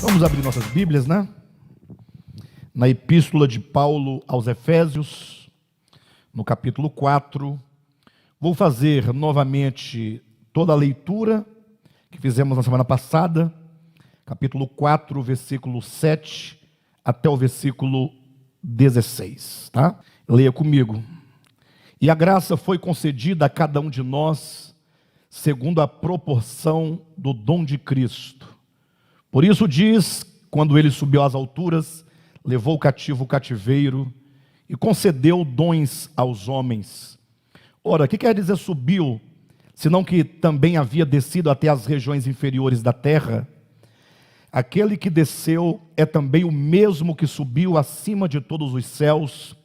Vamos abrir nossas Bíblias, né? Na Epístola de Paulo aos Efésios, no capítulo 4. Vou fazer novamente toda a leitura que fizemos na semana passada, capítulo 4, versículo 7 até o versículo 16, tá? Leia comigo. E a graça foi concedida a cada um de nós, segundo a proporção do dom de Cristo. Por isso diz, quando ele subiu às alturas, levou cativo o cativeiro e concedeu dons aos homens. Ora, o que quer dizer subiu, senão que também havia descido até as regiões inferiores da terra? Aquele que desceu é também o mesmo que subiu acima de todos os céus,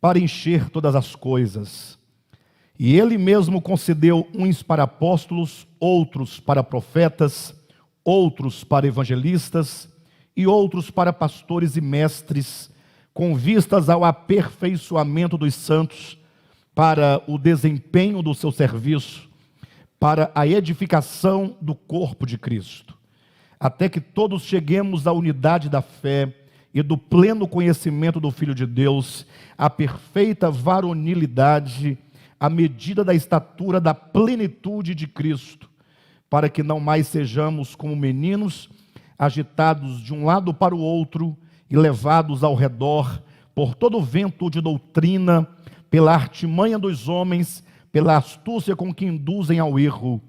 para encher todas as coisas. E ele mesmo concedeu uns para apóstolos, outros para profetas, outros para evangelistas e outros para pastores e mestres, com vistas ao aperfeiçoamento dos santos, para o desempenho do seu serviço, para a edificação do corpo de Cristo, até que todos cheguemos à unidade da fé e do pleno conhecimento do Filho de Deus, à perfeita varonilidade, à medida da estatura da plenitude de Cristo, para que não mais sejamos como meninos, agitados de um lado para o outro e levados ao redor por todo vento de doutrina, pela artimanha dos homens, pela astúcia com que induzem ao erro,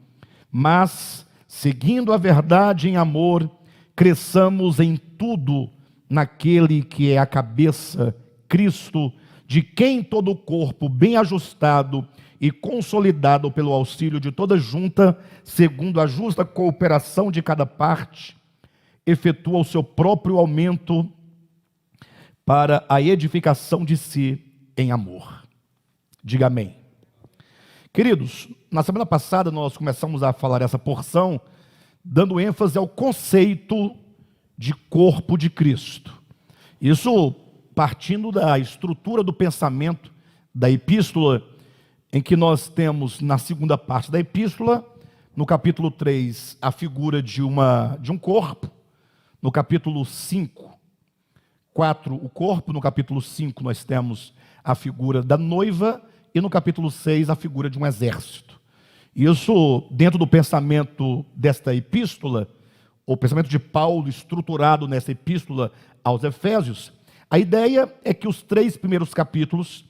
mas, seguindo a verdade em amor, cresçamos em tudo naquele que é a cabeça, Cristo, de quem todo o corpo, bem ajustado e consolidado pelo auxílio de toda junta, segundo a justa cooperação de cada parte, efetua o seu próprio aumento para a edificação de si em amor. Diga amém. Queridos, na semana passada nós começamos a falar essa porção, dando ênfase ao conceito de corpo de Cristo. Isso partindo da estrutura do pensamento da epístola, em que nós temos na segunda parte da epístola, no capítulo 3, a figura de um corpo, no capítulo 4, o corpo, no capítulo 5 nós temos a figura da noiva, e no capítulo 6 a figura de um exército. Isso, dentro do pensamento desta epístola, o pensamento de Paulo estruturado nessa epístola aos Efésios, a ideia é que os 3 primeiros capítulos,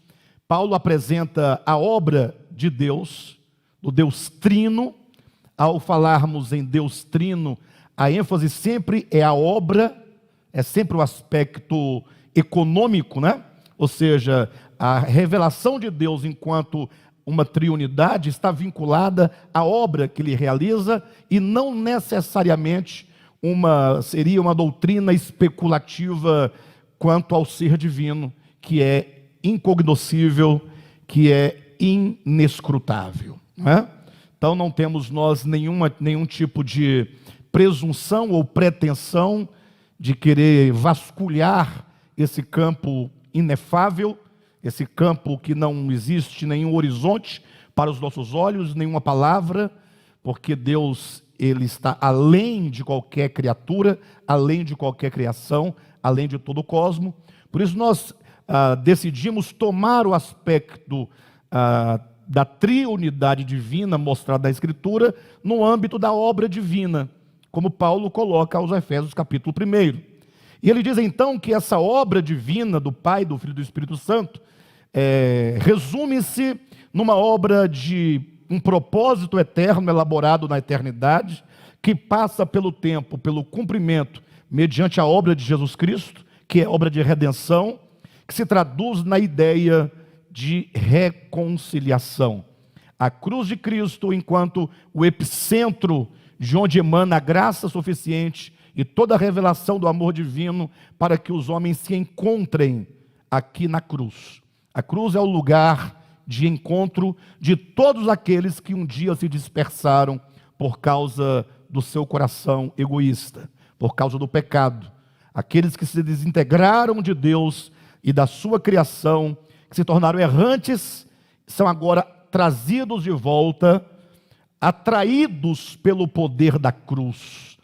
Paulo apresenta a obra de Deus, do Deus Trino. Ao falarmos em Deus Trino, a ênfase sempre é a obra, é sempre o aspecto econômico, né? Ou seja, a revelação de Deus enquanto uma triunidade está vinculada à obra que ele realiza e não necessariamente seria uma doutrina especulativa quanto ao ser divino, que é incognoscível, que é inescrutável, não é? Então não temos nós nenhum tipo de presunção ou pretensão de querer vasculhar esse campo inefável, esse campo que não existe nenhum horizonte para os nossos olhos, nenhuma palavra, porque Deus, ele está além de qualquer criatura, além de qualquer criação, além de todo o cosmo. Por isso nós decidimos tomar o aspecto da triunidade divina mostrada na Escritura no âmbito da obra divina, como Paulo coloca aos Efésios capítulo 1. E ele diz então que essa obra divina do Pai, do Filho e do Espírito Santo resume-se numa obra de um propósito eterno elaborado na eternidade, que passa pelo tempo, pelo cumprimento, mediante a obra de Jesus Cristo, que é obra de redenção, que se traduz na ideia de reconciliação. A cruz de Cristo, enquanto o epicentro de onde emana a graça suficiente e toda a revelação do amor divino para que os homens se encontrem aqui na cruz. A cruz é o lugar de encontro de todos aqueles que um dia se dispersaram por causa do seu coração egoísta, por causa do pecado. Aqueles que se desintegraram de Deus e da sua criação, que se tornaram errantes, são agora trazidos de volta, atraídos pelo poder da cruz.